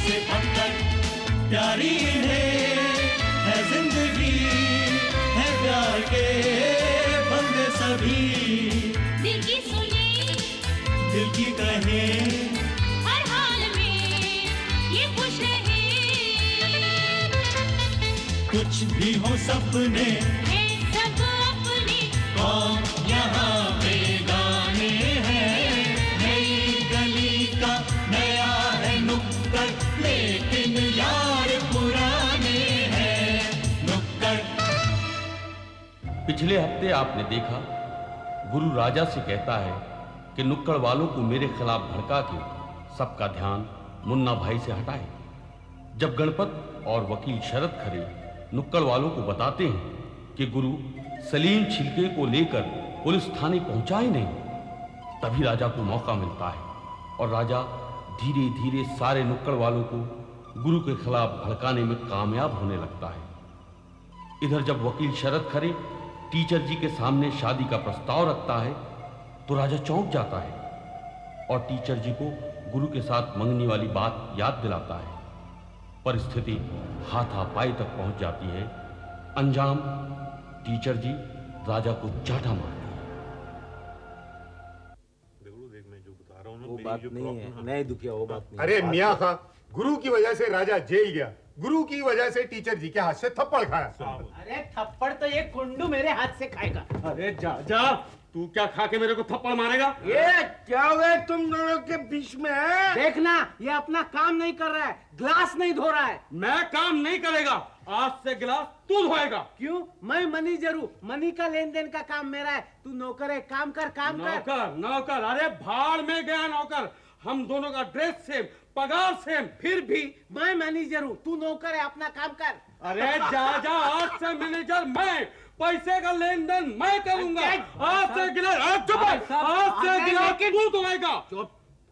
से फक्कर प्यारी इन्हें है जिंदगी, है प्यार के बंदे सभी। दिल की सुने, दिल की कहे, हर हाल में ये खुश रहे। कुछ भी हो सपने है सब अपने, कौन यहाँ बेगाने हैं। नई गली का नया है नुक्कड़, लेकिन यार पुराने हैं नुक्कड़। पिछले हफ्ते आपने देखा गुरु राजा से कहता है कि नुक्कड़ वालों को मेरे खिलाफ भड़का के सबका ध्यान मुन्ना भाई से हटाए। जब गणपत और वकील शरद खरे नुक्कड़ वालों को बताते हैं कि गुरु सलीम छिलके को लेकर पुलिस थाने पहुंचा ही नहीं, तभी राजा को मौका मिलता है और राजा धीरे धीरे सारे नुक्कड़ वालों को गुरु के खिलाफ भड़काने में कामयाब होने लगता है। इधर जब वकील शरद खरे टीचर जी के सामने शादी का प्रस्ताव रखता है तो राजा चौंक जाता है और टीचर जी को गुरु के साथ मंगनी वाली बात याद दिलाता है। परिस्थिति हाथापाई तक पहुंच जाती है। अंजाम टीचर जी राजा को चाटा मारते हैं। देख मैं जो बता रहा हूँ ना, वो मेरी बात जो नहीं है, प्रॉब्लम नहीं दुखिया, वो बात नहीं। अरे मियाँ खां, गुरु की वजह से राजा जेल गया, गुरु की वजह से टीचर जी के हाथ से थप्पड़ खाया। अरे थप्पड़ तो ये कुंडू मेरे हाथ से खाएगा। अरे जा जा, तू क्या खा के मेरे को थप्पड़ मारेगा? ये क्या हुआ तुम दोनों के बीच में है? देखना, ये अपना काम नहीं कर रहा है, गिलास नहीं धो रहा है। मैं काम नहीं करेगा, आज से गिलास तू धोएगा। क्यों? मैं मैनेजर हूँ, मनी का लेन देन का काम मेरा है। तू नौकर है, काम कर काम कर। नौकर नौकर, अरे भाड़ में गया नौकर। हम दोनों का ड्रेस सेम, पगार सेम। फिर भी मैं मैनेजर हूँ, तू नौकर है, अपना काम कर। अरे जा जा, आज से मैनेजर मैं, पैसे का लेन देन मैं करूंगा। आज से गिलास आज से गिलास तू धोएगा।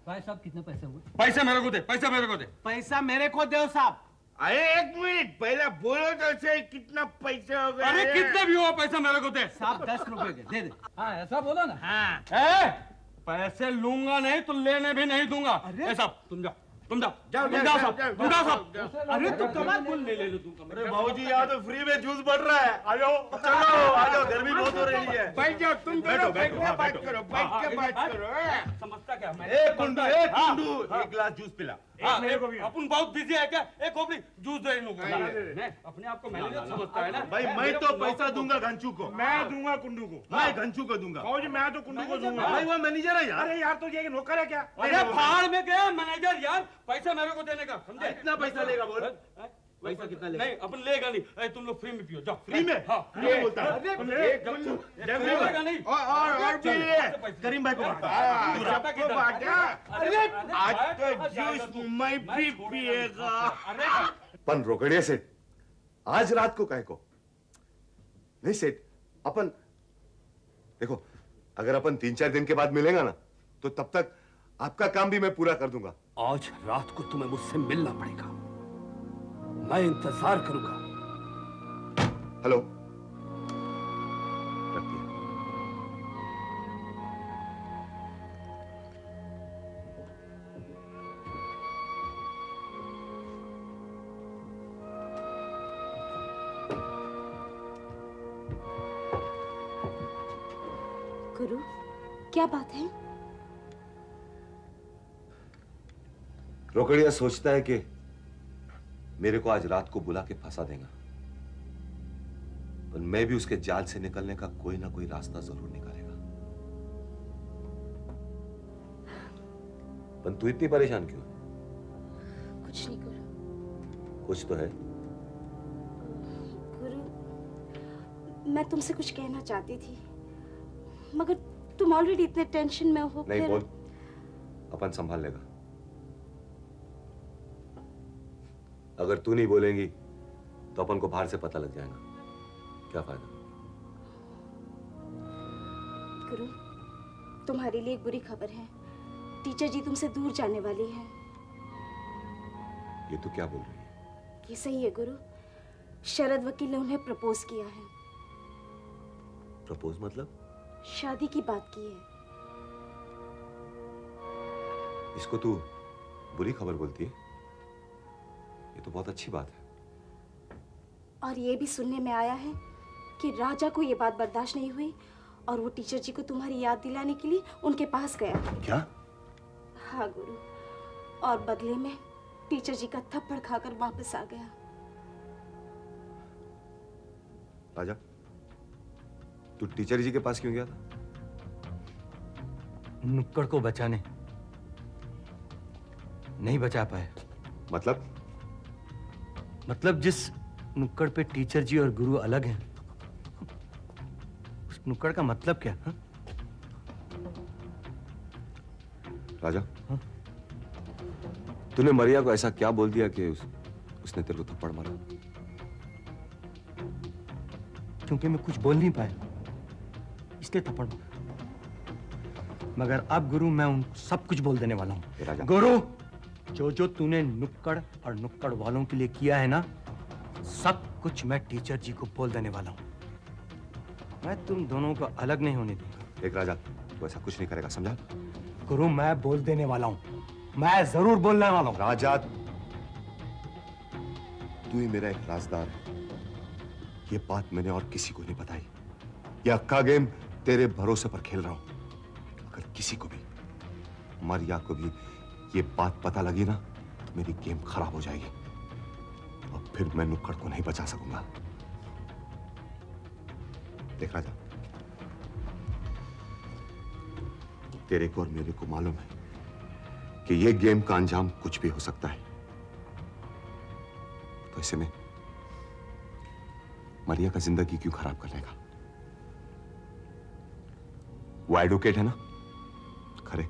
भाई साहब कितने पैसे हुए? पैसे मेरे को दे, पैसे मेरे को दे। पैसा मेरे को दो साहब। अरे एक मिनट पहले बोलो तो सही, कितना पैसे हो गए? अरे कितने भी हो, पैसा मेरे को दे। साहब 10 रुपए दे दे। हाँ ऐसा बोलो ना। हाँ पैसे लूंगा नहीं तो लेने भी नहीं दूंगा। अरे साहब तुम जाओ, तुम जाओ, तुम जाओ साहब, तुम जाओ साहब। अरे तू कमाल बोल ले लो तुम। अरे बाबूजी यहाँ तो फ्री में जूस बढ़ रहा है। आ जाओ, चलो आ जाओ, गर्मी बहुत हो रही है। बैठ जाओ, तुम बैठो बैठ के बात करो, बैठ के बात करो। समझता क्या मैं? ए कुंडू, एक गिलास जूस पिला। अपन बहुत बिजी है क्या? एक खोपड़ी जूस दे इन लोगों को। मैं अपने आप को मैनेजर समझता है ना भाई मैं तो पैसा दूंगा घंचू को। मैं दूंगा कुंडू को। मैं घंचू को दूंगा। बाबूजी मैं तो कुंडू को दूंगा। भाई वो मैनेजर है यार। अरे यार तो ये नौकर है क्या? अरे भाड़ में गया मैनेजर यार, पैसा मेरे को देने का, समझे? कितना पैसा लेगा बोल? पैसा कितना लेगा? नहीं अपन लेगा नहीं। अरे तुम लोग फ्री में पियो, जाओ। फ्री में? हाँ फ्री में बोलता है। लेगा नहीं। और भी करीम भाई को बांटा। आज का जूस मैं भी पिएगा। पन रोकड़िया सेठ, आज रात को काहे को? नहीं सेठ, अपन देखो, अगर अपन 3-4 दिन के बाद मिलेगा ना तो तब तक आपका काम भी मैं पूरा कर दूंगा। आज रात को तुम्हें मुझसे मिलना पड़ेगा, मैं इंतजार करूंगा। हेलो, रख दिया। गुरु, क्या बात है? रोकड़िया सोचता है कि मेरे को आज रात को बुला के फंसा देगा, पर मैं भी उसके जाल से निकलने का कोई ना कोई रास्ता जरूर निकालेगा। पर तू इतनी परेशान क्यों है? कुछ नहीं गुरु। कुछ तो है। गुरु, मैं तुमसे कुछ कहना चाहती थी, मगर तुम ऑलरेडी इतने टेंशन में हो। नहीं बोल, अपन संभाल लेगा। अगर तू नहीं बोलेंगी तो अपन को बाहर से पता लग जाएगा, क्या फायदा? गुरु, तुम्हारे लिए एक बुरी खबर है। टीचर जी तुमसे दूर जाने वाली है। ये तू क्या बोल रही है? ये सही है गुरु, शरद वकील ने उन्हें प्रपोज किया है। प्रपोज मतलब? शादी की बात की है। इसको तू बुरी खबर बोलती है? तो बहुत अच्छी बात है। और ये भी सुनने में आया है कि राजा को ये बात बर्दाश्त नहीं हुई और वो टीचर जी को तुम्हारी याद दिलाने के लिए उनके पास गया। क्या? हाँ गुरु, और बदले में टीचर जी का थप्पड़ खाकर वापस आ गया। राजा, तू टीचर जी के पास क्यों गया था? नुक्कड़ को बचाने। नहीं बचा पाए। मतलब जिस नुक्कड़ पे टीचर जी और गुरु अलग हैं, उस नुक्कड़ का मतलब क्या? हा? राजा, हा? तूने मरिया को ऐसा क्या बोल दिया कि उसने तेरे को थप्पड़ मारा? क्योंकि मैं कुछ बोल नहीं पाया, इसलिए थप्पड़ मारा। मगर अब गुरु मैं उन सब कुछ बोल देने वाला हूँ। गुरु, जो तूने नुक्कड़ और नुक्कड़ वालों के लिए किया है ना, सब कुछ मैं टीचर जी को बोल देने वाला हूँ। मैं तुम दोनों को अलग नहीं होने दूंगा। देख राजा, तू ऐसा कुछ नहीं करेगा, समझा? गुरु, मैं बोल देने वाला हूँ, मैं जरूर बोलने वाला हूँ। राजा, तू ही मेरा एक राजदार है। ये बात मैंने और किसी को नहीं बताई। ये अक्का गेम तेरे भरोसे पर खेल रहा हूं। अगर किसी को भी, मरिया को भी ये बात पता लगी ना, तो मेरी गेम खराब हो जाएगी और फिर मैं नुक्कड़ को नहीं बचा सकूंगा। देख राजा, तेरे को और मेरे को मालूम है कि ये गेम का अंजाम कुछ भी हो सकता है। तो ऐसे में मरिया का जिंदगी क्यों खराब कर लेगा? वो एडवोकेट है ना, खरे,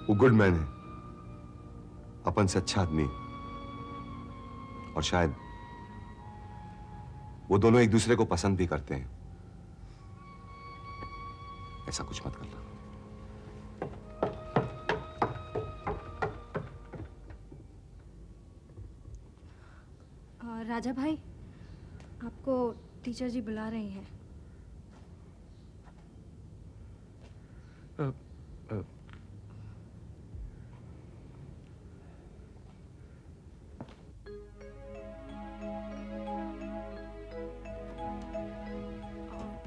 वो गुड मैन है, अपन से अच्छा आदमी, और शायद वो दोनों एक दूसरे को पसंद भी करते हैं। ऐसा कुछ मत करना। राजा भाई, आपको टीचर जी बुला रही हैं।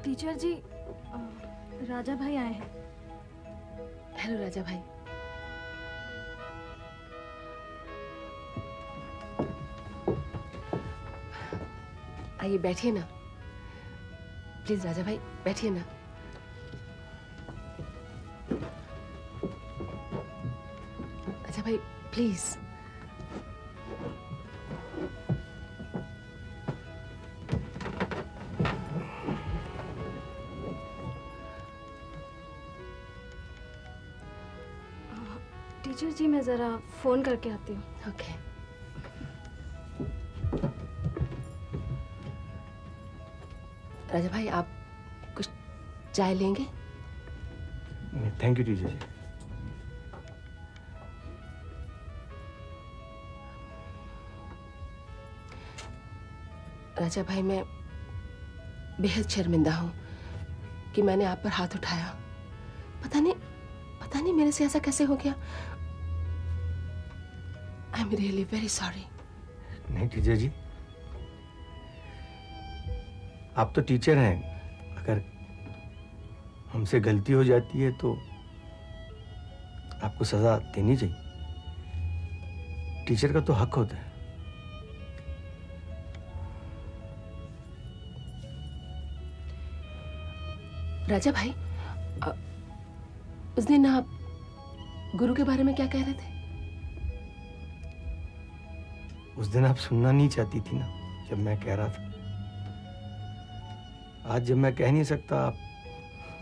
टीचर जी, राजा भाई आए हैं। हेलो राजा भाई। आइए बैठिए ना, प्लीज राजा भाई बैठिए ना। राजा भाई प्लीज। टीचर जी, मैं जरा फोन करके आती हूँ। ओके। राजा भाई, आप कुछ चाय लेंगे? थैंक यू टीचर जी। राजा भाई, मैं बेहद शर्मिंदा हूँ कि मैंने आप पर हाथ उठाया। पता नहीं मेरे से ऐसा कैसे हो गया। I am really very sorry. नहीं टीचर जी, आप तो टीचर हैं, अगर हमसे गलती हो जाती है तो आपको सजा देनी चाहिए। टीचर का तो हक होता है। राजा भाई, उस दिन आप गुरु के बारे में क्या कह रहे थे? उस दिन आप सुनना नहीं चाहती थी ना, जब मैं कह रहा था। आज जब मैं कह नहीं सकता, आप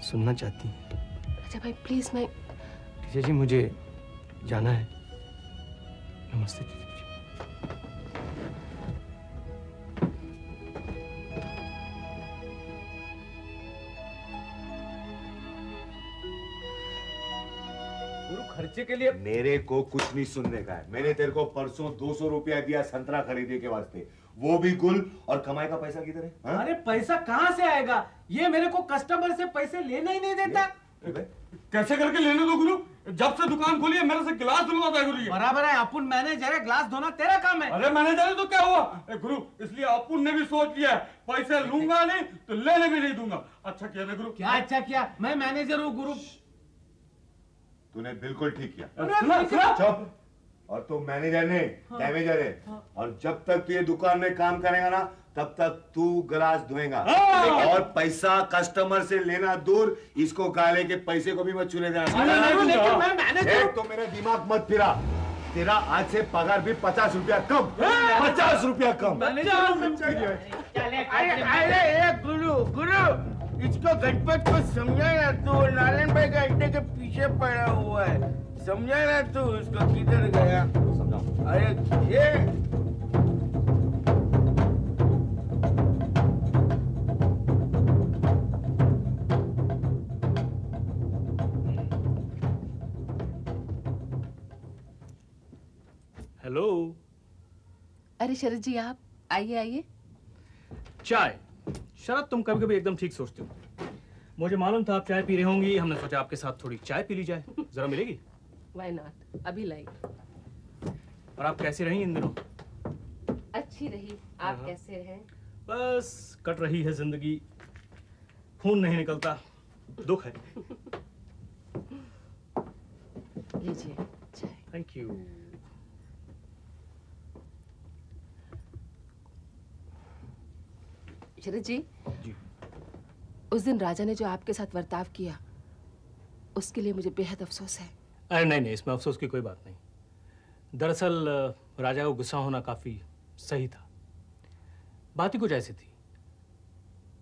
सुनना चाहती हैं। राजा भाई प्लीज, मैं टीचर जी मुझे जाना है। नमस्ते टीचर जी। खर्चे के लिए मेरे को कुछ नहीं सुनने का है। मैंने तेरे को परसों 200 रुपया दिया संतरा खरीदने के वास्ते, वो भी गुल, और कमाई का पैसा किधर है? अरे पैसा कहाँ से आएगा? ये मेरे को कस्टमर से पैसे लेना ही नहीं देता। कैसे करके लेने दो गुरु? जब से दुकान खोली है मेरे से गिलास धुलवाता है गुरु ये। बराबर है, अपुन मैनेजर है, ग्लास धोना तेरा काम है। अरे मैनेजर है तो क्या हुआ? गुरु इसलिए अपुन ने भी सोच लिया है, पैसे लूंगा नहीं तो लेने भी नहीं दूंगा। अच्छा किया ना गुरु? क्या अच्छा किया? मैं मैनेजर हूँ गुरु। तूने बिल्कुल ठीक किया। सुना? चुप। और तू मैनेजर नहीं, डैमेजर है। और जब तक तू ये दुकान में काम करेगा ना, तब तक तू गिलास धोएगा। और पैसा कस्टमर से लेना दूर, इसको गाले के पैसे को भी मत छूने देना। एक तो मेरा दिमाग मत फिरा। तेरा आज से पगार भी 50 रुपया कम। 50 रुपया कम। अरे गुरु इसको गणपत को समझा ना, तू नारायण भाई का अड्डे के पीछे पड़ा हुआ है। समझा ना तू उसको, किधर गया? समझाओ। अरे ये हेलो। अरे शरद जी, आप आइए आइए। चाय। शरद, तुम कभी कभी एकदम ठीक सोचते हो। मुझे मालूम था आप चाय पी रही होंगी, हमने सोचा आपके साथ थोड़ी चाय पी ली जाए। जरा मिलेगी? Why not? अभी लाई। और आप कैसी रही इन दिनों? अच्छी रही। आप कैसे रहे? बस कट रही है जिंदगी, खून नहीं निकलता, दुख है। लीजिए चाय। Thank you. शरद जी, जी, उस दिन राजा ने जो आपके साथ बर्ताव किया, उसके लिए मुझे बेहद अफसोस है। अरे नहीं, इसमें अफसोस की कोई बात नहीं। दरअसल राजा को गुस्सा होना काफी सही था। बात ही कुछ ऐसी थी,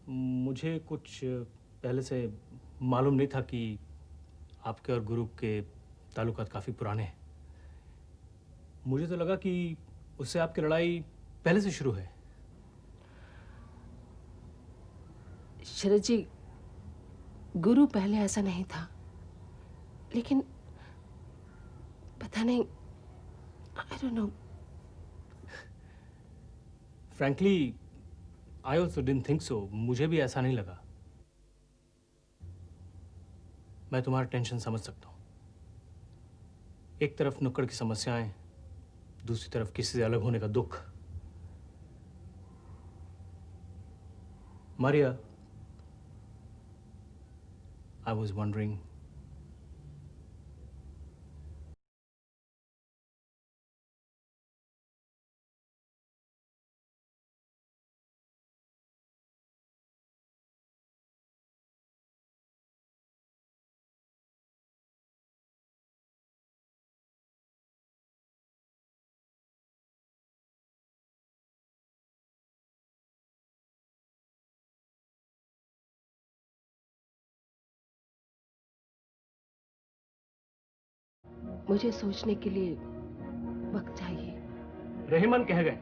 मुझे कुछ पहले से मालूम नहीं था कि आपके और गुरु के ताल्लुकात काफी पुराने हैं। मुझे तो लगा कि उससे आपकी लड़ाई पहले से शुरू है। शरद जी, गुरु पहले ऐसा नहीं था, लेकिन पता नहीं, I don't know. Frankly, I also didn't think so. मुझे भी ऐसा नहीं लगा। मैं तुम्हारा टेंशन समझ सकता हूँ। एक तरफ नुक्कड़ की समस्याएं, दूसरी तरफ किसी से अलग होने का दुख। Maria, I was wondering, मुझे सोचने के लिए वक्त चाहिए। रहीमन कह गए,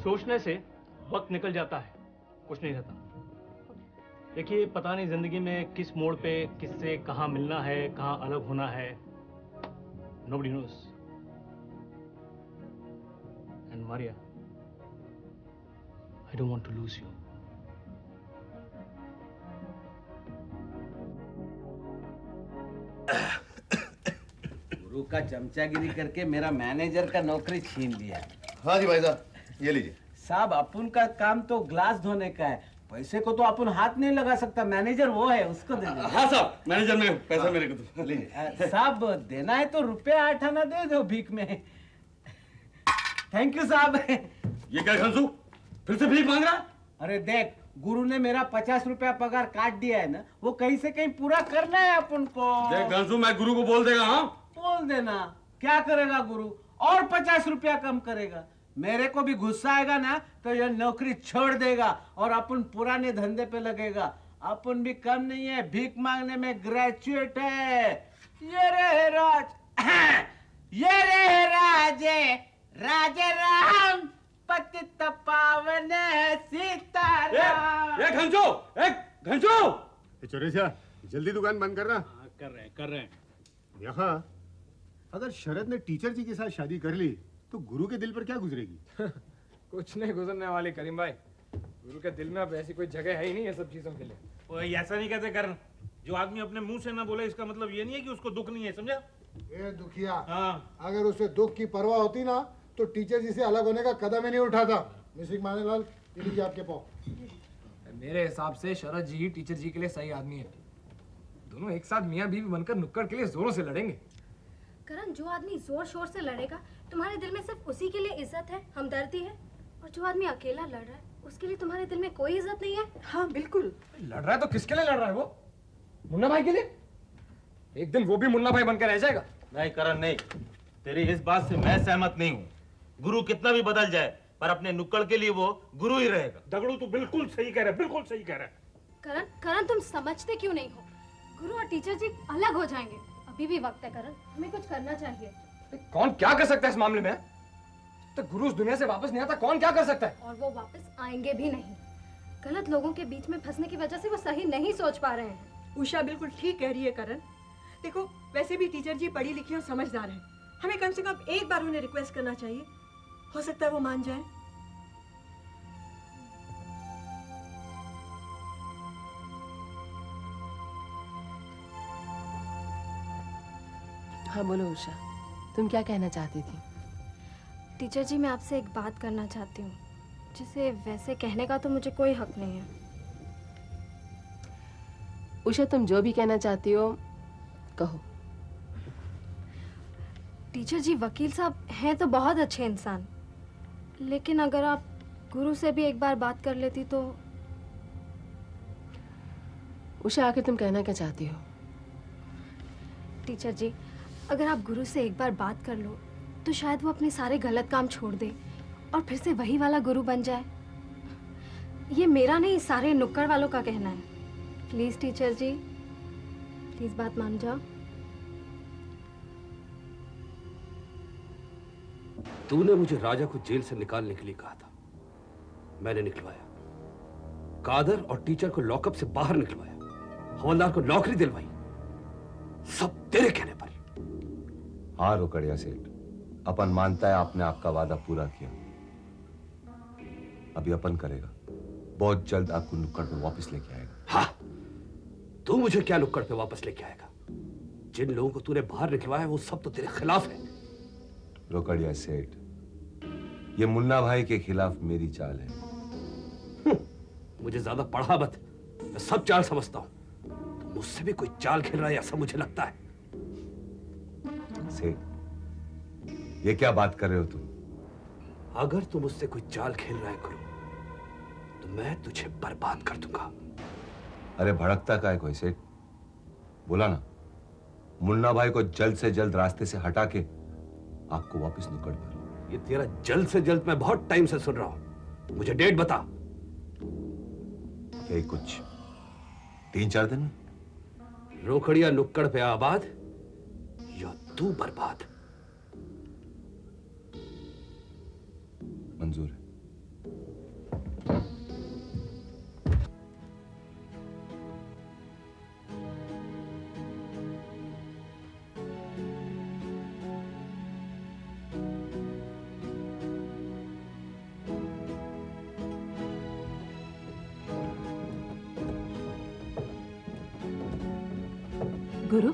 सोचने से वक्त निकल जाता है, कुछ नहीं रहता। देखिए, पता नहीं जिंदगी में किस मोड़ पे किससे कहाँ मिलना है, कहाँ अलग होना है। Nobody knows. And Maria, I don't want to lose you. गुरु का चमचागिरी करके मेरा मैनेजर का नौकरी छीन लिया। हाँ जी भाई साहब, ये लीजिए। साहब, अपन का काम तो ग्लास धोने का है, पैसे को तो अपन हाथ नहीं लगा सकता। मैनेजर वो है, उसको दे दो। हाँ साहब, मैनेजर में पैसा मेरे को तो लीजिए। साहब, देना है तो रुपया 8 आना दे दो भीख में। थैंक यू साहब। ये क्या घंसू, फिर से भीख मांग रहा? अरे देख, गुरु ने मेरा 50 रुपया पगार काट दिया है ना, वो कहीं से कहीं पूरा करना है अपन को। देख घंसू, मैं गुरु को बोल देगा। हाँ बोल देना, क्या करेगा गुरु? और 50 रुपया कम करेगा। मेरे को भी गुस्सा आएगा ना तो यह नौकरी छोड़ देगा और अपन पुराने धंधे पे लगेगा। अपन भी कम नहीं है, भीख मांगने में ग्रेजुएट है। ये रहे राज, ये रहे राजे, राजे राम पतित पावन सीताराम। घंसू, चोरेशा, जल्दी दुकान बंद करना। कर रहे हैं। यहाँ अगर शरद ने टीचर जी के साथ शादी कर ली तो गुरु के दिल पर क्या गुजरेगी? कुछ नहीं गुजरने वाली करीम भाई। गुरु के दिल में अब ऐसी कोई जगह है ही नहीं है सब चीजों के लिए। वो ऐसा नहीं कहते करण, जो आदमी अपने मुंह से ना बोले इसका मतलब ये नहीं है कि उसको दुख नहीं है, समझा? ये दुखिया, हाँ। अगर उसे दुख की परवाह होती ना तो टीचर जी से अलग होने का कदम ही नहीं उठाता। मिसिक मानेलाल, ये लीजिए आपके पाँव। मेरे हिसाब से शरद जी ही टीचर जी के लिए सही आदमी है। दोनों एक साथ मियाँ बीवी बनकर नुक्कड़ के लिए जोरों से लड़ेंगे। करण, जो आदमी जोर शोर से लड़ेगा तुम्हारे दिल में सिर्फ उसी के लिए इज्जत है, हमदर्दी है, और जो आदमी अकेला लड़ रहा है उसके लिए तुम्हारे दिल में कोई इज्जत नहीं है। हाँ बिल्कुल। लड़ रहा है तो किसके लिए लड़ रहा है वो? मुन्ना भाई के लिए? एक दिन वो भी मुन्ना भाई बनकर रह जाएगा। नहीं करण नहीं, तेरी इस बात से मैं सहमत नहीं हूँ। गुरु कितना भी बदल जाए पर अपने नुक्कड़ के लिए वो गुरु ही रहेगा। दगड़ू तू बिल्कुल सही कह रहा है, बिल्कुल सही कह रहा है। करण, करण तुम समझते क्यों नहीं हो? गुरु और टीचर जी अलग हो जाएंगे, अभी भी वक्त है करण, हमें कुछ करना चाहिए। कौन क्या कर सकता है इस मामले में? तो गुरु उस दुनिया से वापस नहीं आता, कौन क्या कर सकता है? और वो वापस आएंगे भी नहीं। गलत लोगों के बीच में फंसने की वजह से वो सही नहीं सोच पा रहे हैं। उषा बिल्कुल ठीक कह रही है करण। देखो, वैसे भी टीचर जी पढ़ी लिखी और समझदार है, हमें कम से कम एक बार उन्हें रिक्वेस्ट करना चाहिए, हो सकता है वो मान जाए। हाँ बोलो उषा, तुम क्या कहना चाहती थी? टीचर जी, मैं आपसे एक बात करना चाहती हूँ जिसे वैसे कहने का तो मुझे कोई हक नहीं है। उषा, तुम जो भी कहना चाहती हो कहो। टीचर जी, वकील साहब हैं तो बहुत अच्छे इंसान, लेकिन अगर आप गुरु से भी एक बार बात कर लेती तो। उषा, आखिर तुम कहना क्या चाहती हो? टीचर जी, अगर आप गुरु से एक बार बात कर लो तो शायद वो अपने सारे गलत काम छोड़ दे और फिर से वही वाला गुरु बन जाए। ये मेरा नहीं, सारे नुक्कड़ वालों का कहना है। प्लीज टीचर जी, प्लीज बात मान जाओ। तूने मुझे राजा को जेल से निकालने के लिए कहा था, मैंने निकलवाया। कादर और टीचर को लॉकअप से बाहर निकलवाया, हवलदार को नौकरी दिलवाई, सब तेरे कहने पर। हाँ रोकड़िया सेठ, अपन मानता है आपने आपका वादा पूरा किया। अभी अपन करेगा, बहुत जल्द आपको नुक्कड़ पे वापस लेके आएगा। हाँ, तू मुझे क्या नुक्कड़ पे वापस लेके आएगा? जिन लोगों को तूने बाहर निकलवाया वो सब तो तेरे खिलाफ है। रोकड़िया सेठ, ये मुन्ना भाई के खिलाफ मेरी चाल है। मुझे ज्यादा पढ़ा मत, मैं सब चाल समझता हूं। तो मुझसे भी कोई चाल खेल रहा है ऐसा मुझे लगता है। सेठ, ये क्या बात कर रहे हो तुम? अगर तू मुझसे कोई चाल खेल रहा है गुरु, तो मैं तुझे बर्बाद कर दूंगा। अरे भड़कता का है कोई सेठ? बोला ना, मुन्ना भाई को जल्द से जल्द रास्ते से हटा के आपको वापस नुक्कड़ पर। ये तेरा जल्द से जल्द मैं बहुत टाइम से सुन रहा हूं, मुझे डेट बता। यही कुछ 3-4 दिन में। रोकड़िया नुक्कड़ पे आबाद या तू बर्बाद। मंजूर है। गुरु,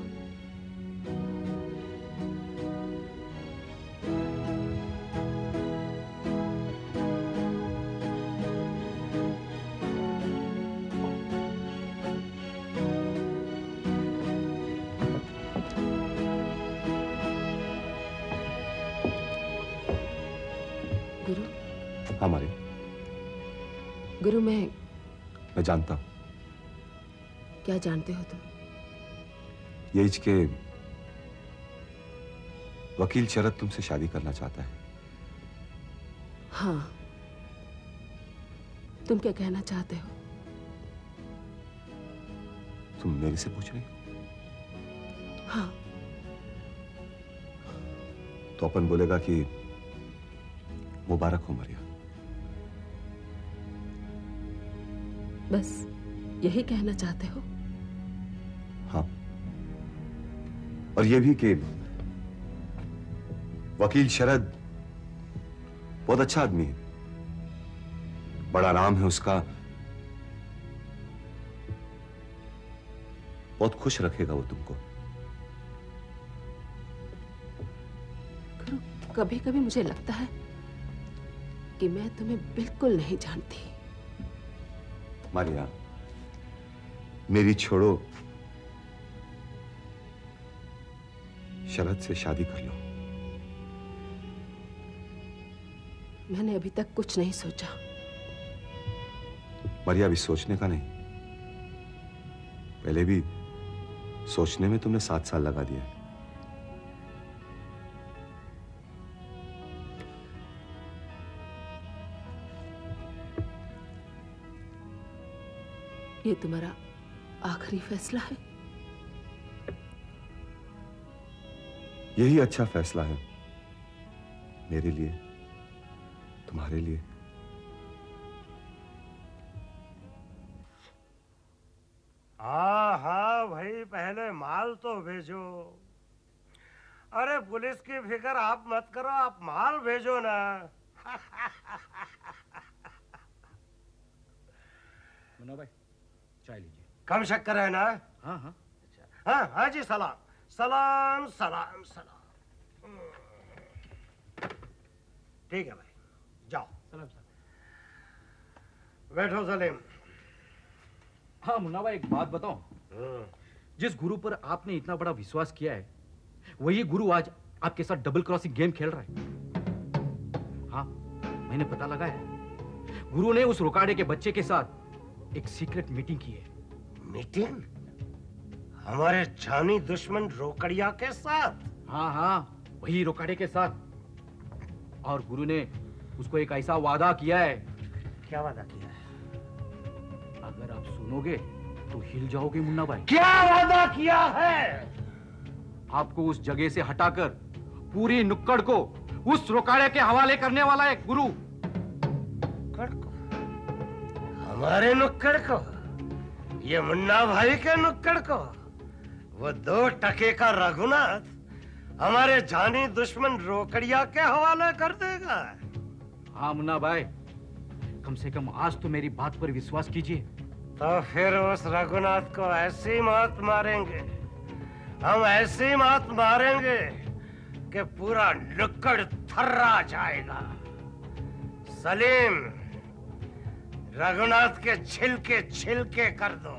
गुरु, हमारे गुरु मैं जानता हूं। क्या जानते हो तुम? ये के वकील शरद तुमसे शादी करना चाहता है। हाँ, तुम क्या कहना चाहते हो? तुम मेरे से पूछ रही हो? हाँ। तो अपन बोलेगा कि मुबारक हो मरिया। बस यही कहना चाहते हो? हाँ, और ये भी कि वकील शरद बहुत अच्छा आदमी है, बड़ा नाम है उसका, बहुत खुश रखेगा वो तुमको। गुरु, कभी कभी मुझे लगता है कि मैं तुम्हें बिल्कुल नहीं जानती। मारिया, मेरी छोड़ो, शरद से शादी कर लो। मैंने अभी तक कुछ नहीं सोचा। मारिया, अभी सोचने का नहीं, पहले भी सोचने में तुमने 7 साल लगा दिया। ये तुम्हारा आखिरी फैसला है? यही अच्छा फैसला है मेरे लिए, तुम्हारे लिए। हाँ हाँ भाई, पहले माल तो भेजो। अरे पुलिस की फिक्र आप मत करो, आप माल भेजो ना। मुन्ना भाई, चाय लीजिए। कम शक्कर है ना? हाँ हाँ। हाँ हाँ जी, सलाम सलाम सलाम सलाम। ठीक है भाई, जाओ। सलाम सलाम। बैठो सलीम। हाँ मुन्ना भाई, एक बात बताओ, जिस गुरु पर आपने इतना बड़ा विश्वास किया है, वही गुरु आज आपके साथ डबल क्रॉसिंग गेम खेल रहा है। हाँ, मैंने पता लगाया है, गुरु ने उस रोकाड़े के बच्चे के साथ एक सीक्रेट मीटिंग की है। मीटिंग? हमारे जानी दुश्मन रोकड़िया के साथ? हाँ हाँ, वही रोकाड़े के साथ। और गुरु ने उसको एक ऐसा वादा किया है। क्या वादा किया है? अगर आप सुनोगे तो हिल जाओगे मुन्ना भाई। क्या वादा किया है? आपको उस जगह से हटाकर पूरी नुक्कड़ को उस रोकाड़े के हवाले करने वाला है गुरु। नुक्कड़ को? हमारे नुक्कड़ को? ये मुन्ना भाई के नुक्कड़ को? वो 2 टके का रघुनाथ हमारे जानी दुश्मन रोकड़िया के हवाले कर देगा? हाँ मुन्ना भाई, कम से कम आज तो मेरी बात पर विश्वास कीजिए। तो फिर उस रघुनाथ को ऐसी मात मारेंगे, हम ऐसी मात मारेंगे कि पूरा नुक्कड़ थर्रा जाएगा। सलीम, रघुनाथ के छिलके छिलके कर दो।